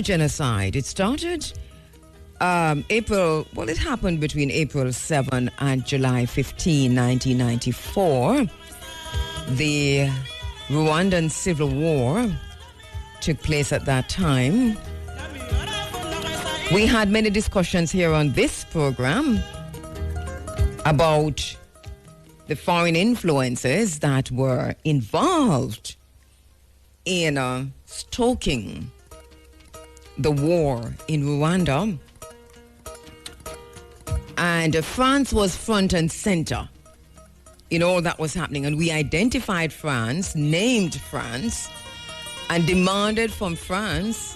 Genocide. It started it happened between April 7 and July 15, 1994. The Rwandan Civil War took place at that time. We had many discussions here on this program about the foreign influences that were involved in stoking the war in Rwanda. And France was front and center in all that was happening. And we identified France, named France, and demanded from France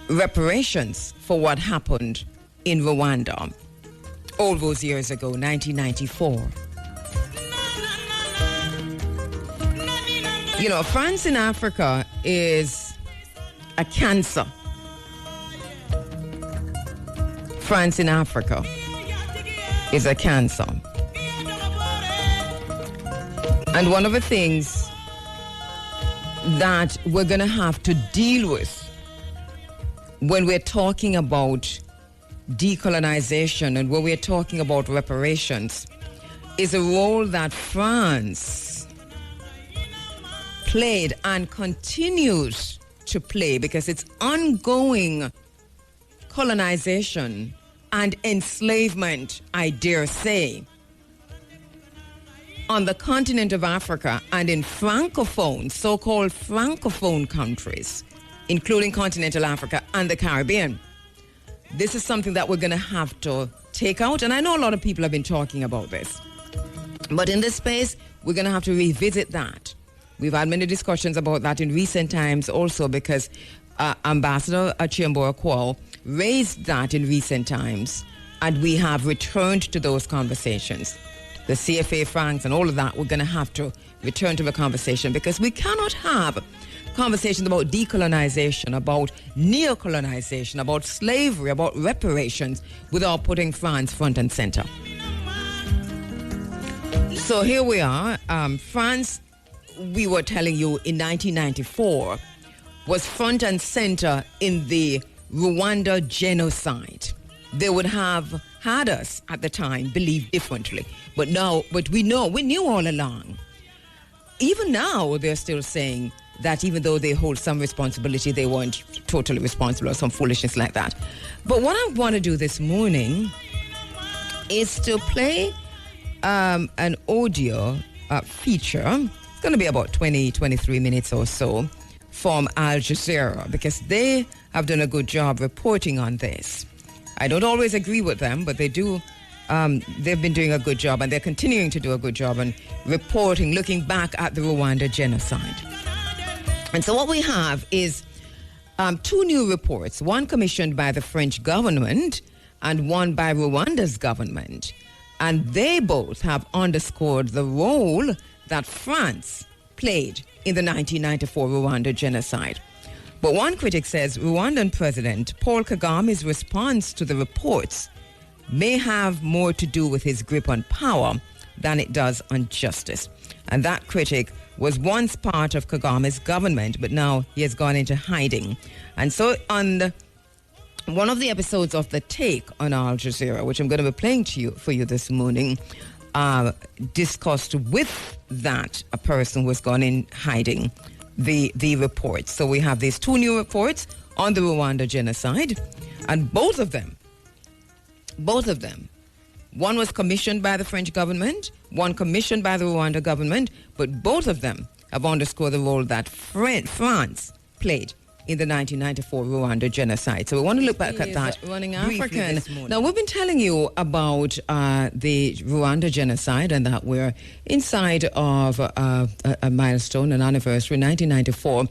reparations for what happened in Rwanda all those years ago, 1994. You know, France in Africa is a cancer. France in Africa is a cancer. And one of the things that we're going to have to deal with when we're talking about decolonization and when we're talking about reparations is a role that France played and continues to play, because it's ongoing colonization and enslavement, I dare say, on the continent of Africa and in francophone, so-called francophone countries, including continental Africa and the Caribbean. This is something that we're going to have to take out, and I know a lot of people have been talking about this. But in this space, we're going to have to revisit that. We've had many discussions about that in recent times also, because Ambassador Chiambora Kwao raised that in recent times, and we have returned to those conversations. The CFA francs and all of that, we're going to have to return to the conversation, because we cannot have conversations about decolonization, about neocolonization, about slavery, about reparations without putting France front and center. So here we are. France, we were telling you, in 1994 was front and center in the Rwanda Genocide. They would have had us at the time believe differently. But we knew all along. Even now, they're still saying that even though they hold some responsibility, they weren't totally responsible or some foolishness like that. But what I want to do this morning is to play an audio feature. It's going to be about 23 minutes or so from Al Jazeera, because they have done a good job reporting on this. I don't always agree with them, but they do. They've been doing a good job, and they're continuing to do a good job in reporting, looking back at the Rwanda genocide. And so what we have is two new reports, one commissioned by the French government and one by Rwanda's government. And they both have underscored the role that France played in the 1994 Rwanda genocide. But one critic says Rwandan President Paul Kagame's response to the reports may have more to do with his grip on power than it does on justice. And that critic was once part of Kagame's government, but now he has gone into hiding. And so on one of the episodes of The Take on Al Jazeera, which I'm going to be playing for you this morning, discussed with that a person who has gone in hiding the reports. So we have these two new reports on the Rwanda genocide, and both of them, one was commissioned by the French government, one commissioned by the Rwanda government, but both of them have underscored the role that France played in the 1994 Rwanda genocide. So we want to look back at that. Running African. Now, we've been telling you about the Rwanda genocide, and that we're inside of a milestone, an anniversary, 1994.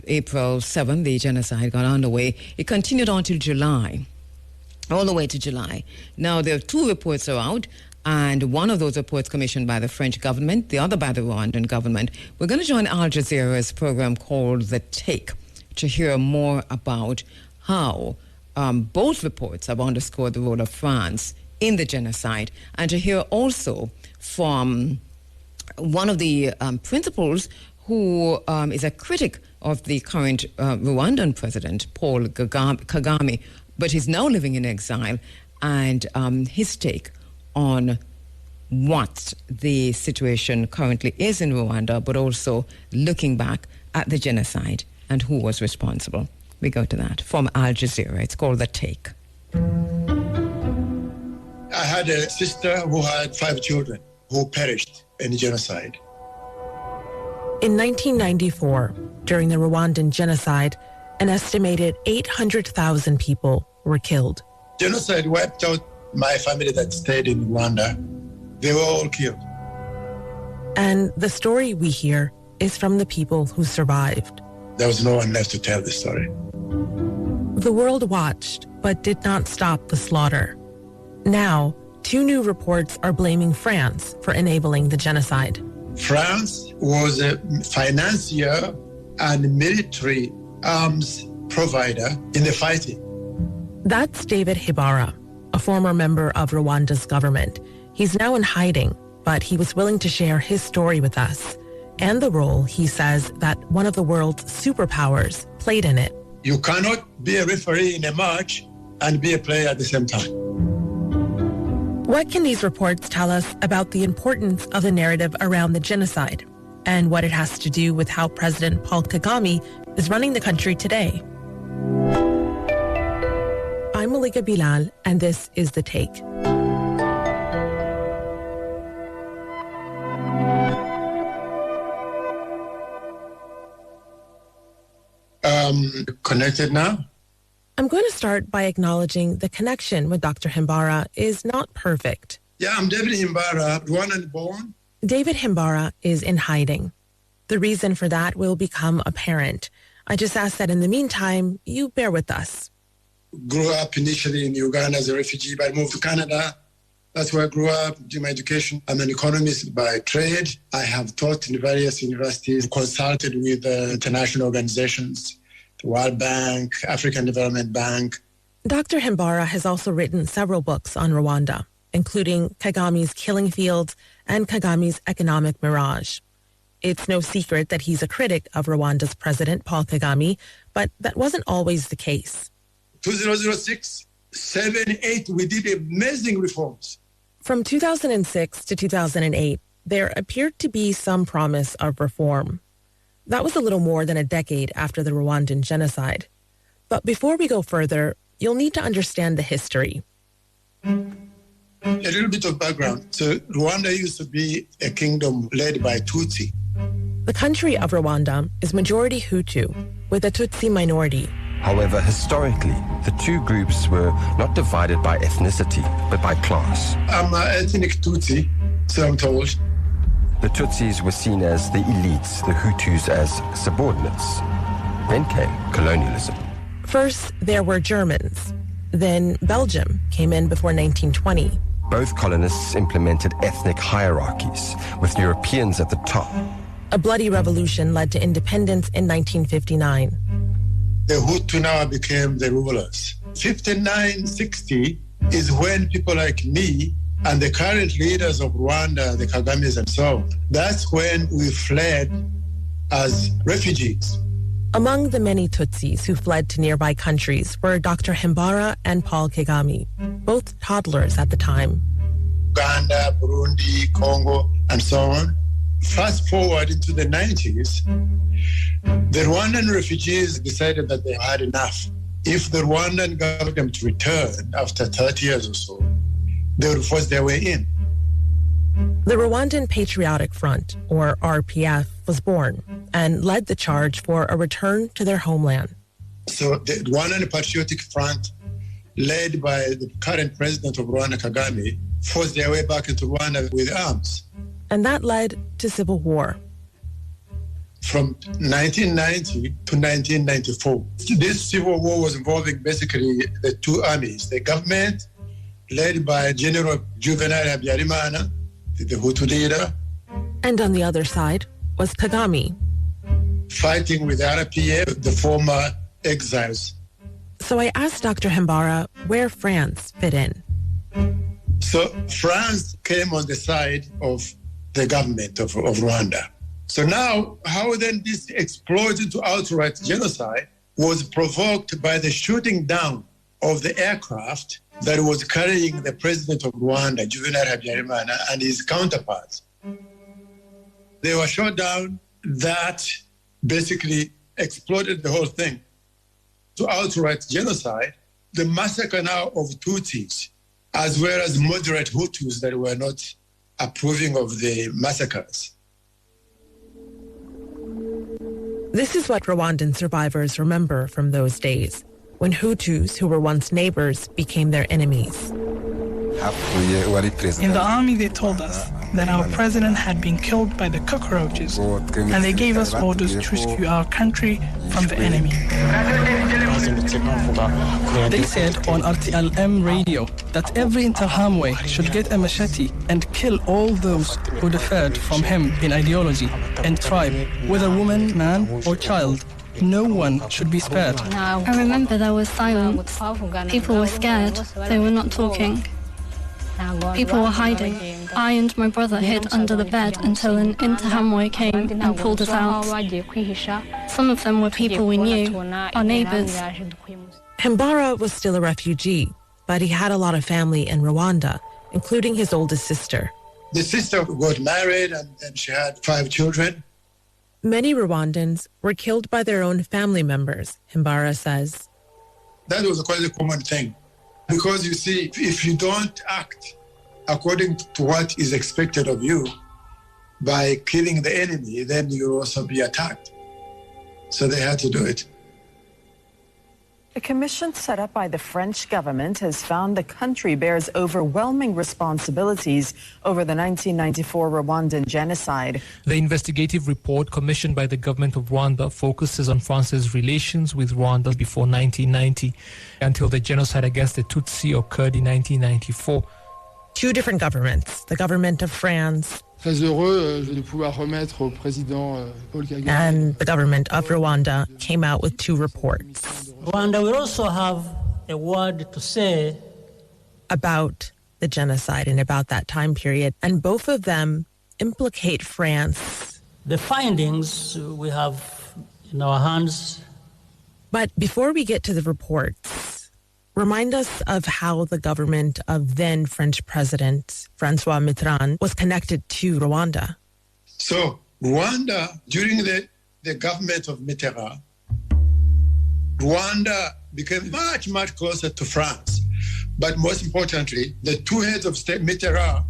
April 7, the genocide got underway. It continued until July, all the way to July. Now, there are two reports are out, and one of those reports commissioned by the French government, the other by the Rwandan government. We're going to join Al Jazeera's program called The Take to hear more about how both reports have underscored the role of France in the genocide, and to hear also from one of the principals who is a critic of the current Rwandan president, Paul Kagame, but he's now living in exile, and his take on what the situation currently is in Rwanda, but also looking back at the genocide and who was responsible. We go to that from Al Jazeera. It's called The Take. I had a sister who had 5 children who perished in the genocide. In 1994, during the Rwandan Genocide, an estimated 800,000 people were killed. Genocide wiped out my family that stayed in Rwanda. They were all killed. And the story we hear is from the people who survived. There was no one left to tell the story. The world watched, but did not stop the slaughter. Now, 2 new reports are blaming France for enabling the genocide. France was a financier and military arms provider in the fighting. That's David Hibara, a former member of Rwanda's government. He's now in hiding, but he was willing to share his story with us and the role he says that one of the world's superpowers played in it. You cannot be a referee in a match and be a player at the same time. What can these reports tell us about the importance of the narrative around the genocide and what it has to do with how President Paul Kagame is running the country today? I'm Malika Bilal, and this is The Take. Connected now? I'm going to start by acknowledging the connection with Dr. Himbara is not perfect. Yeah, I'm David Himbara, Rwandan born. David Himbara is in hiding. The reason for that will become apparent. I just ask that in the meantime, you bear with us. Grew up initially in Uganda as a refugee, but I moved to Canada. That's where I grew up, did my education. I'm an economist by trade. I have taught in various universities, consulted with international organizations, the World Bank, African Development Bank. Dr. Himbara has also written several books on Rwanda, including Kagame's Killing Fields and Kagame's Economic Mirage. It's no secret that he's a critic of Rwanda's president, Paul Kagame, but that wasn't always the case. 2006, 7, 8, we did amazing reforms. From 2006 to 2008, there appeared to be some promise of reform. That was a little more than a decade after the Rwandan genocide. But before we go further, you'll need to understand the history. A little bit of background. So Rwanda used to be a kingdom led by Tutsi. The country of Rwanda is majority Hutu, with a Tutsi minority. However, historically, the 2 groups were not divided by ethnicity, but by class. I'm an ethnic Tutsi, so I'm told. The Tutsis were seen as the elites, the Hutus as subordinates. Then came colonialism. First, there were Germans. Then Belgium came in before 1920. Both colonists implemented ethnic hierarchies, with Europeans at the top. A bloody revolution led to independence in 1959. The Hutu now became the rulers. 59, 60 is when people like me and the current leaders of Rwanda, the Kagames and so on, that's when we fled as refugees. Among the many Tutsis who fled to nearby countries were Dr. Himbara and Paul Kagame, both toddlers at the time. Uganda, Burundi, Congo, and so on. Fast forward into the 90s, the Rwandan refugees decided that they had enough. If the Rwandan government returned after 30 years or so, they would force their way in. The Rwandan Patriotic Front, or RPF, was born and led the charge for a return to their homeland. So the Rwandan Patriotic Front, led by the current president of Rwanda, Kagame, forced their way back into Rwanda with arms. And that led to civil war. From 1990 to 1994, this civil war was involving basically the 2 armies, the government led by General Juvenal Habyarimana, the Hutu leader. And on the other side was Kagame, fighting with RPF, the former exiles. So I asked Dr. Himbara where France fit in. So France came on the side of the government of Rwanda. So now, how then this explodes into outright genocide was provoked by the shooting down of the aircraft that was carrying the president of Rwanda, Juvenal Habyarimana, and his counterparts. They were shot down. That basically exploded the whole thing to outright genocide. The massacre now of Tutsis, as well as moderate Hutus that were not approving of the massacres. This is what Rwandan survivors remember from those days, when Hutus, who were once neighbors, became their enemies. In the army, they told us that our president had been killed by the cockroaches, and they gave us orders to rescue our country from the enemy. They said on RTLM radio that every Interahamwe should get a machete and kill all those who differed from him in ideology and tribe, whether woman, man, or child. No one should be spared. I remember there was silence. People were scared. They were not talking. People were hiding. I and my brother hid under the bed until an Interahamwe came and pulled us out. Some of them were people we knew, our neighbors. Himbara was still a refugee, but he had a lot of family in Rwanda, including his oldest sister. The sister got married and she had 5 children. Many Rwandans were killed by their own family members, Himbara says. That was quite a common thing. Because you see, if you don't act according to what is expected of you by killing the enemy, then you'll also be attacked. So they had to do it. A commission set up by the French government has found the country bears overwhelming responsibilities over the 1994 Rwandan genocide. The investigative report commissioned by the government of Rwanda focuses on France's relations with Rwanda before 1990 until the genocide against the Tutsi occurred in 1994. 2 different governments, the government of France Très heureux de pouvoir remettre au président Paul Kagame. And the government of Rwanda came out with 2 reports. Rwanda will also have a word to say about the genocide and about that time period, and both of them implicate France. The findings we have in our hands. But before we get to the reports, remind us of how the government of then French President François Mitterrand was connected to Rwanda. So Rwanda, during the government of Mitterrand, Rwanda became much, much closer to France. But most importantly, the 2 heads of state, Mitterrand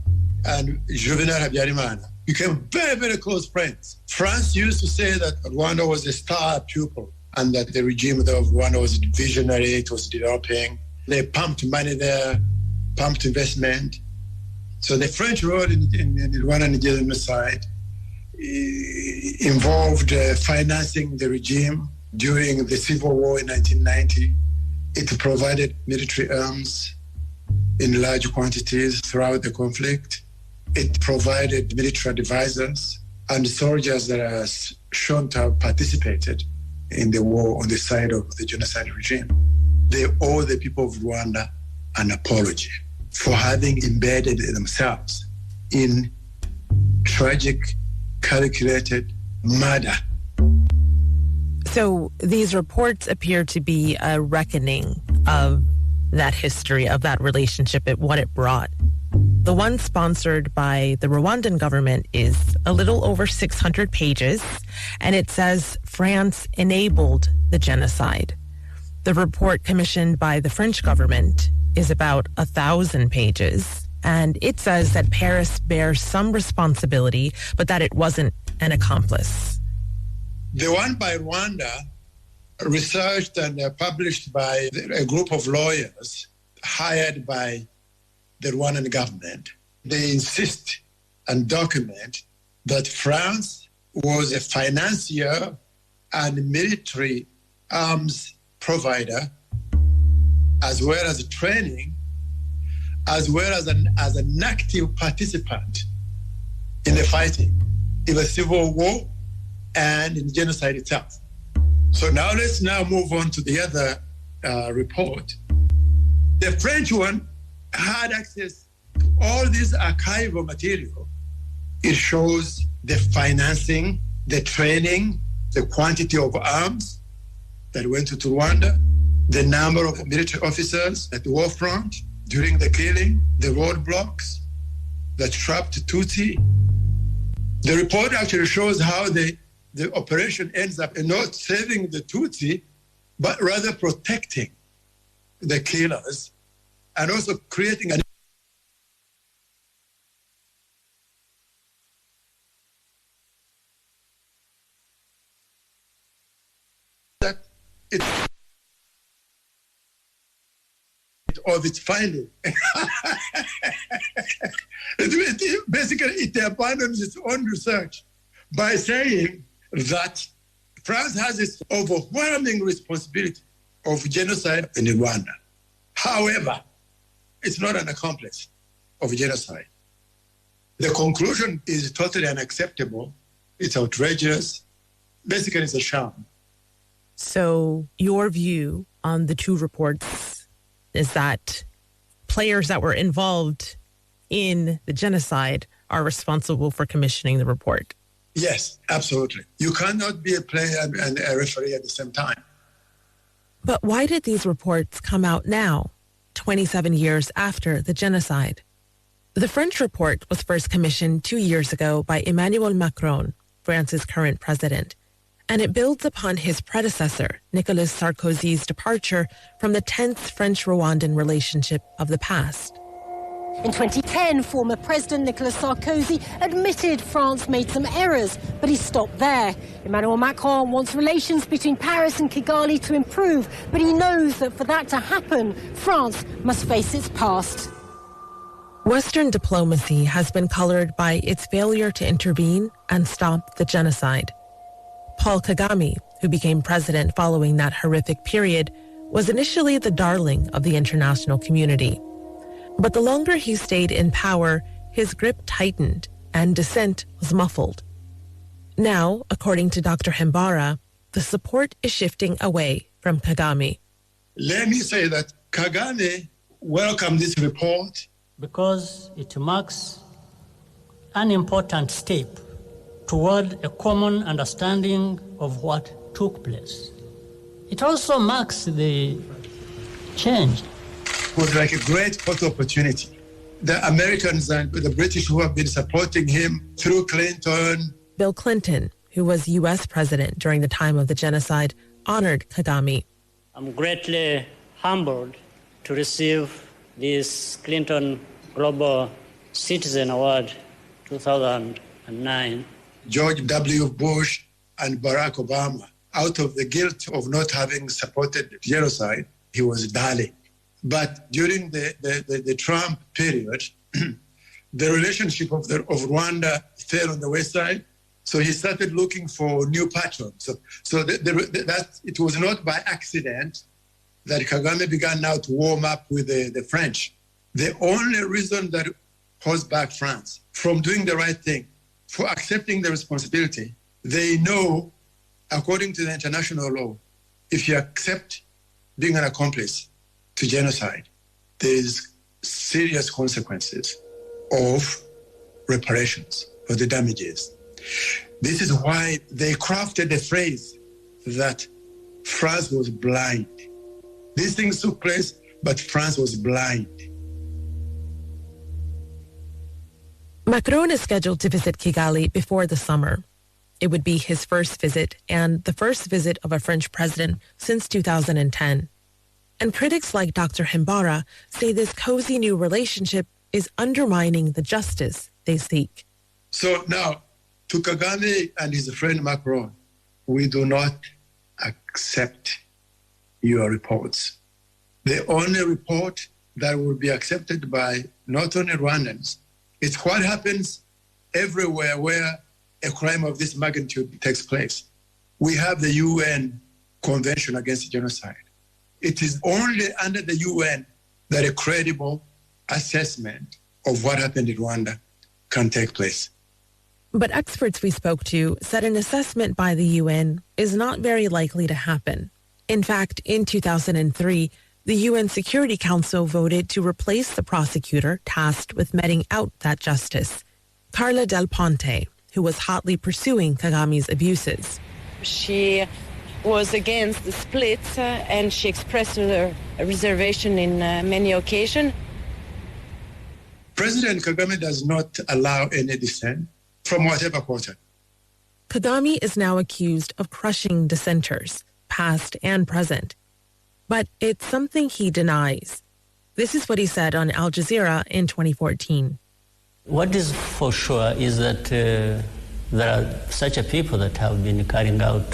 and Juvenal Habyarimana, became very, very close friends. France used to say that Rwanda was a star pupil and that the regime of Rwanda was visionary, it was developing. They pumped money there, pumped investment. So the French role in the Rwandan genocide involved financing the regime during the Civil War in 1990. It provided military arms in large quantities throughout the conflict. It provided military advisors and soldiers that are shown to have participated in the war on the side of the genocide regime. They owe the people of Rwanda an apology for having embedded themselves in tragic, calculated murder. So these reports appear to be a reckoning of that history, of that relationship, and what it brought. The one sponsored by the Rwandan government is a little over 600 pages, and it says France enabled the genocide. The report commissioned by the French government is about 1,000 pages, and it says that Paris bears some responsibility, but that it wasn't an accomplice. The one by Rwanda, researched and published by a group of lawyers hired by the Rwandan government, they insist and document that France was a financier and military arms provider, as well as training, as well as an active participant in the fighting, in the Civil War and in genocide itself. So now let's move on to the other report. The French one had access to all this archival material. It shows the financing the training, the quantity of arms that went to Rwanda, the number of military officers at the war front during the killing, the roadblocks that trapped Tutsi. The report actually shows how the operation ends up not saving the Tutsi, but rather protecting the killers and also creating an of its finding. Basically, it abandons its own research by saying that France has this overwhelming responsibility of genocide in Rwanda. However, it's not an accomplice of genocide. The conclusion is totally unacceptable. It's outrageous. Basically, it's a sham. So your view on the two reports is that players that were involved in the genocide are responsible for commissioning the report? Yes, absolutely. You cannot be a player and a referee at the same time. But why did these reports come out now, 27 years after the genocide? The French report was first commissioned 2 years ago by Emmanuel Macron, France's current president, and it builds upon his predecessor, Nicolas Sarkozy's departure from the tense French-Rwandan relationship of the past. In 2010, former President Nicolas Sarkozy admitted France made some errors, but he stopped there. Emmanuel Macron wants relations between Paris and Kigali to improve, but he knows that for that to happen, France must face its past. Western diplomacy has been colored by its failure to intervene and stop the genocide. Paul Kagame, who became president following that horrific period, was initially the darling of the international community. But the longer he stayed in power, his grip tightened and dissent was muffled. Now, according to Dr. Himbara, the support is shifting away from Kagame. Let me say that Kagame welcomed this report because it marks an important step toward a common understanding of what took place. It also marks the change. It was like a great photo opportunity. The Americans and the British who have been supporting him through Clinton. Bill Clinton, who was U.S. president during the time of the genocide, honored Kagame. I'm greatly humbled to receive this Clinton Global Citizen Award 2009. George W. Bush and Barack Obama, out of the guilt of not having supported the genocide, he was darling. But during the Trump period, the relationship of Rwanda fell on the wayside, so he started looking for new patrons. So that it was not by accident that Kagame began now to warm up with the French. The only reason that holds back France from doing the right thing, for accepting the responsibility, they know, according to the international law, if you accept being an accomplice to genocide, there's serious consequences of reparations for the damages. This is why they crafted the phrase that France was blind. These things took place, but France was blind. Macron is scheduled to visit Kigali before the summer. It would be his first visit and the first visit of a French president since 2010. And critics like Dr. Himbara say this cozy new relationship is undermining the justice they seek. So now, to Kagame and his friend Macron, we do not accept your reports. The only report that will be accepted by not only Rwandans, it's what happens everywhere where a crime of this magnitude takes place. We have the UN Convention Against Genocide. It is only under the UN that a credible assessment of what happened in Rwanda can take place. But experts we spoke to said an assessment by the UN is not very likely to happen. In fact, in 2003, the UN Security Council voted to replace the prosecutor tasked with meting out that justice. Carla Del Ponte, who was hotly pursuing Kagame's abuses. She was against the split and she expressed her reservation in many occasions. President Kagame does not allow any dissent from whatever quarter. Kagame is now accused of crushing dissenters, past and present. But it's something he denies. This is what he said on Al Jazeera in 2014. What is for sure is that there are such a people that have been carrying out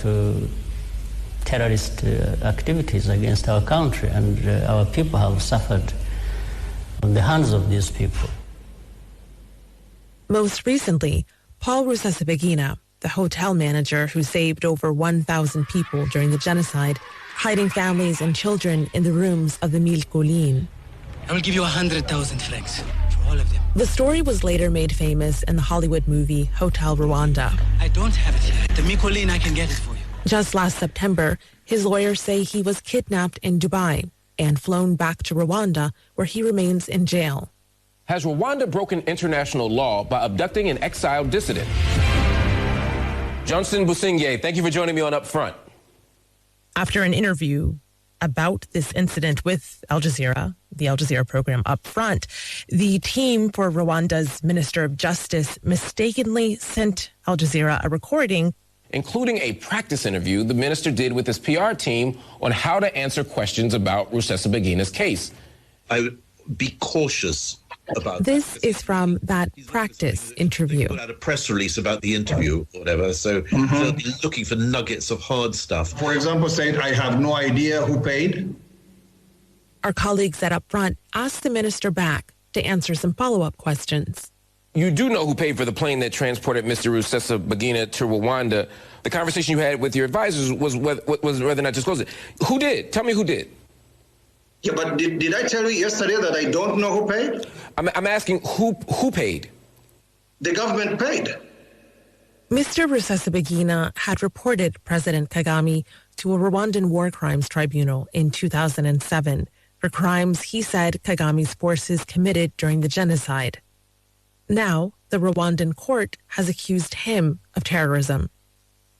terrorist activities against our country, and our people have suffered on the hands of these people. Most recently, Paul Rusesabagina, the hotel manager who saved over 1,000 people during the genocide, hiding families and children in the rooms of the Mille Collines. I will give you 100,000 francs for all of them. The story was later made famous in the Hollywood movie Hotel Rwanda. I don't have it here. At the Mille Collines, I can get it for you. Just last September, his lawyers say he was kidnapped in Dubai and flown back to Rwanda, where he remains in jail. Has Rwanda broken international law by abducting an exiled dissident? Johnson Busingye, thank you for joining me on Up Front. After an interview about this incident with Al Jazeera, the Al Jazeera program Up Front, the team for Rwanda's Minister of Justice mistakenly sent Al Jazeera a recording, including a practice interview the minister did with his PR team on how to answer questions about Rusesabagina's case. I would be cautious about this is from that practice interview. They put out a press release about the interview or whatever, so they'll be looking for nuggets of hard stuff. For example, saying, I have no idea who paid. Our colleagues at Up Front asked the minister back to answer some follow-up questions. You do know who paid for the plane that transported Mr. Rusesabagina to Rwanda. The conversation you had with your advisors was whether or not to disclose it. Who did? Tell me who did. Yeah, but did I tell you yesterday that I don't know who paid? I'm asking who paid? The government paid. Mr. Rusesabagina had reported President Kagame to a Rwandan war crimes tribunal in 2007 for crimes he said Kagame's forces committed during the genocide. Now, the Rwandan court has accused him of terrorism.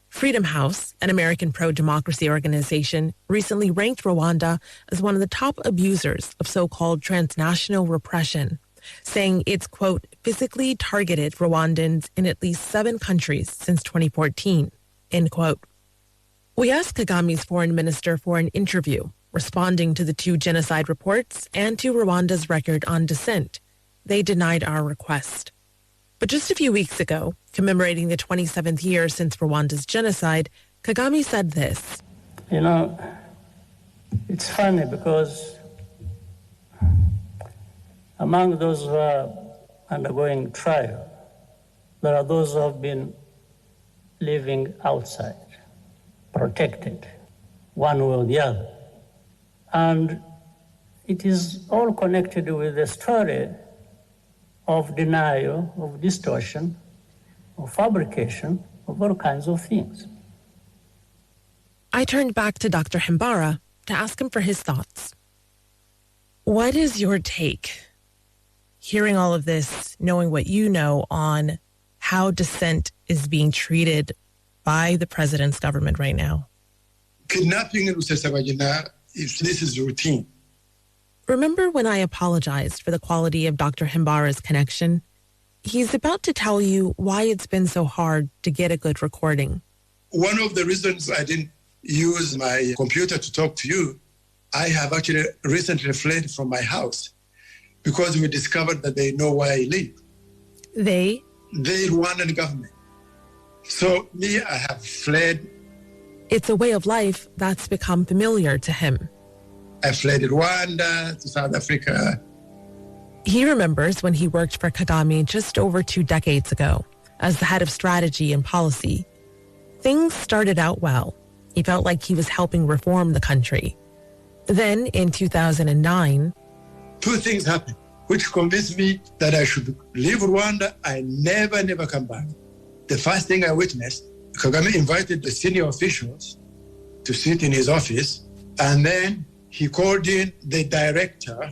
Freedom House, an American pro-democracy organization, recently ranked Rwanda as one of the top abusers of so-called transnational repression, saying it's, quote, physically targeted Rwandans in at least 7 countries since 2014, end quote. We asked Kagame's foreign minister for an interview, responding to the 2 genocide reports and to Rwanda's record on dissent. They denied our request. But just a few weeks ago, commemorating the 27th year since Rwanda's genocide, Kagame said this. You know, it's funny because among those who are undergoing trial, there are those who have been living outside, protected, one way or the other. And it is all connected with the story of denial, of distortion, of fabrication, of all kinds of things. I turned back to Dr. Himbara to ask him for his thoughts. What is your take, hearing all of this, knowing what you know on how dissent is being treated by the president's government right now? Kidnapping Rusesabagina, this is routine. Remember when I apologized for the quality of Dr. Himbara's connection? He's about to tell you why it's been so hard to get a good recording. One of the reasons I didn't use my computer to talk to you, I have actually recently fled from my house because we discovered that they know where I live. They? The Rwandan government. So me, I have fled. It's a way of life that's become familiar to him. I fled Rwanda to South Africa. He remembers when he worked for Kagame just over 2 decades ago as the head of strategy and policy. Things started out well. He felt like he was helping reform the country. Then in 2009, 2 things happened, which convinced me that I should leave Rwanda and never come back. The first thing I witnessed, Kagame invited the senior officials to sit in his office, and then he called in the director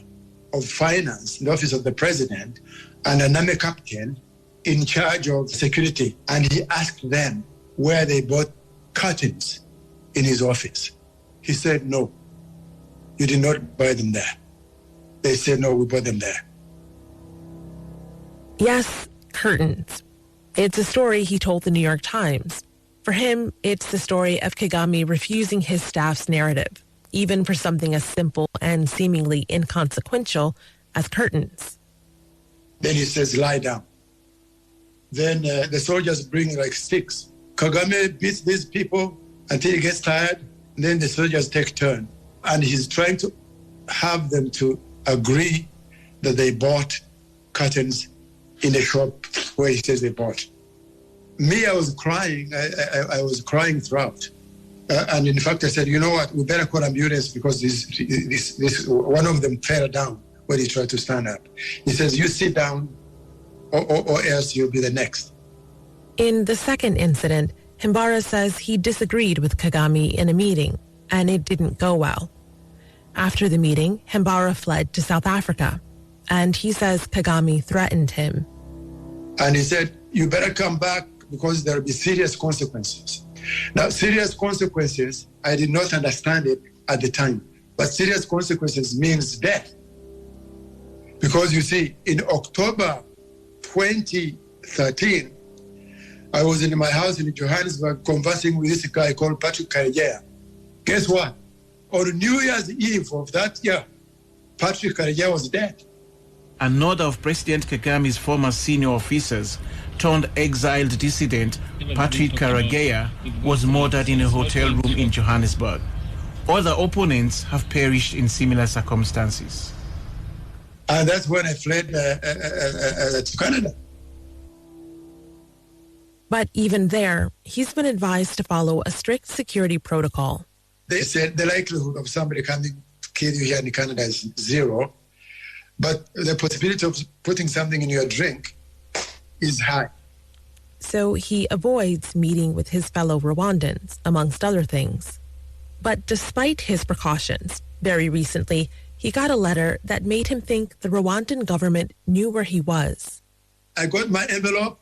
of finance, the office of the president, and an army captain in charge of security, and he asked them where they bought curtains in his office. He said, no, you did not buy them there. They said, no, we bought them there. Yes, curtains. It's a story he told the New York Times. For him, it's the story of Kagame refusing his staff's narrative, even for something as simple and seemingly inconsequential as curtains. Then he says, lie down. Then the soldiers bring like sticks. Kagame beats these people until he gets tired. And then the soldiers take turn. And he's trying to have them to agree that they bought curtains in the shop where he says they bought. Me, I was crying. I was crying throughout. And in fact, I said, you know what, we better call ambulance because this one of them fell down when he tried to stand up. He says, you sit down or else you'll be the next. In the second incident, Himbara says he disagreed with Kagame in a meeting, and it didn't go well. After the meeting, Himbara fled to South Africa, and he says Kagame threatened him. And he said, you better come back because there will be serious consequences. Now, serious consequences, I did not understand it at the time, but serious consequences means death. Because you see, in October 2013, I was in my house in Johannesburg conversing with this guy called Patrick Karegeya. Guess what? On New Year's Eve of that year, Patrick Karegeya was dead. Another of President Kagame's former senior officers, turned exiled dissident, Patrick Karegeya, was murdered in a hotel room in Johannesburg. Other opponents have perished in similar circumstances. And that's when I fled to Canada. But even there, he's been advised to follow a strict security protocol. They said the likelihood of somebody coming to kill you here in Canada is zero, but the possibility of putting something in your drink is high. So he avoids meeting with his fellow Rwandans, amongst other things. But despite his precautions, very recently, he got a letter that made him think the Rwandan government knew where he was. I got my envelope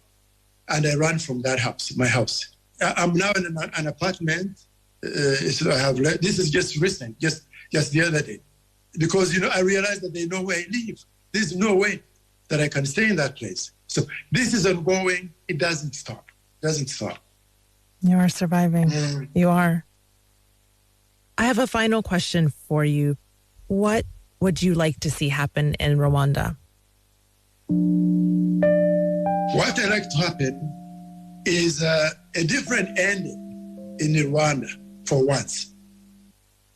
and I ran from that house, my house. I'm now in an apartment. So I have this is just recent, just the other day. Because, I realized that they know where I live. There's no way that I can stay in that place. So this is ongoing. It doesn't stop. You are surviving. You are. I have a final question for you. What would you like to see happen in Rwanda? What I'd like to happen is a different ending in Rwanda for once.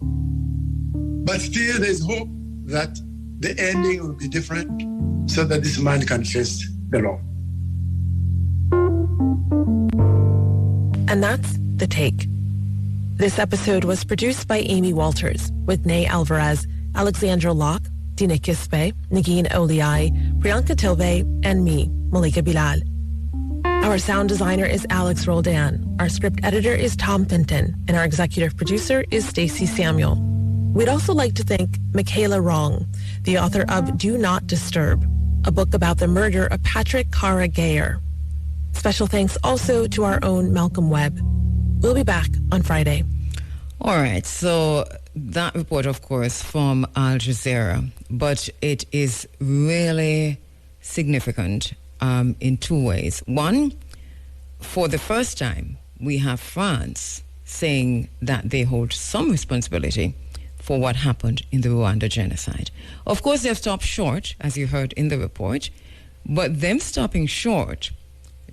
But still there's hope that the ending will be different so that this man can face the law. And that's The Take. This episode was produced by Amy Walters with Nay Alvarez, Alexandra Locke, Dina Kispe, Nagin Oliai, Priyanka Tilve, and me, Malika Bilal. Our sound designer is Alex Roldan. Our script editor is Tom Fenton, and our executive producer is Stacey Samuel. We'd also like to thank Michaela Wrong, the author of Do Not Disturb, a book about the murder of Patrick Karegeya. Special thanks also to our own Malcolm Webb. We'll be back on Friday. All right, so that report, of course, from Al Jazeera, but it is really significant in two ways. One, for the first time, we have France saying that they hold some responsibility for what happened in the Rwanda genocide. Of course, they've stopped short, as you heard in the report, but them stopping short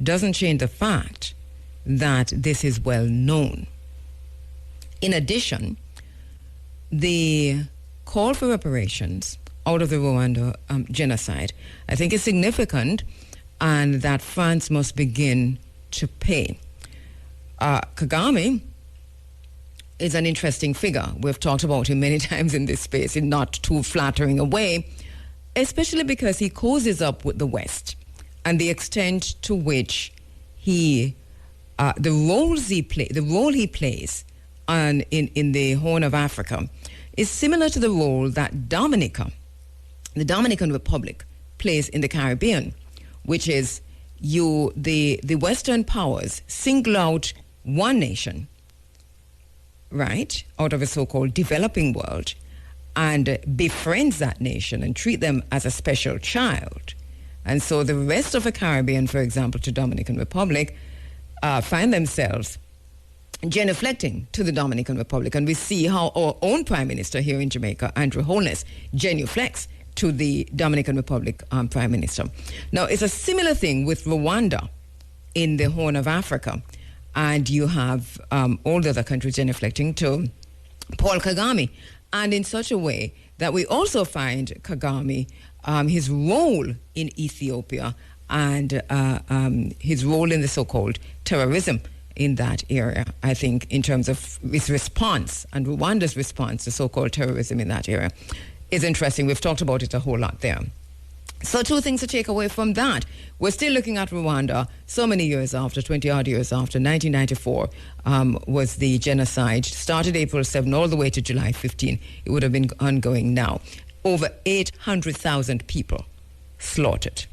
doesn't change the fact that this is well known. In addition, the call for reparations out of the Rwanda genocide, I think is significant, and that France must begin to pay. Kagame is an interesting figure. We've talked about him many times in this space in not too flattering a way, especially because he cozies up with the West and the extent to which he, the role he plays in the Horn of Africa is similar to the role that the Dominican Republic plays in the Caribbean, which is the Western powers single out one nation, right, out of a so-called developing world, and befriends that nation and treat them as a special child. And so the rest of the Caribbean, for example, to Dominican Republic, find themselves genuflecting to the Dominican Republic. And we see how our own Prime Minister here in Jamaica, Andrew Holness, genuflects to the Dominican Republic Prime Minister. Now, it's a similar thing with Rwanda in the Horn of Africa. And you have all the other countries genuflecting to Paul Kagame. And in such a way that we also find Kagame, his role in Ethiopia and his role in the so-called terrorism in that area, I think, in terms of his response and Rwanda's response to so-called terrorism in that area, is interesting. We've talked about it a whole lot there. So two things to take away from that. We're still looking at Rwanda so many years after, 20-odd years after. 1994 was the genocide. Started April 7 all the way to July 15. It would have been ongoing now. Over 800,000 people slaughtered.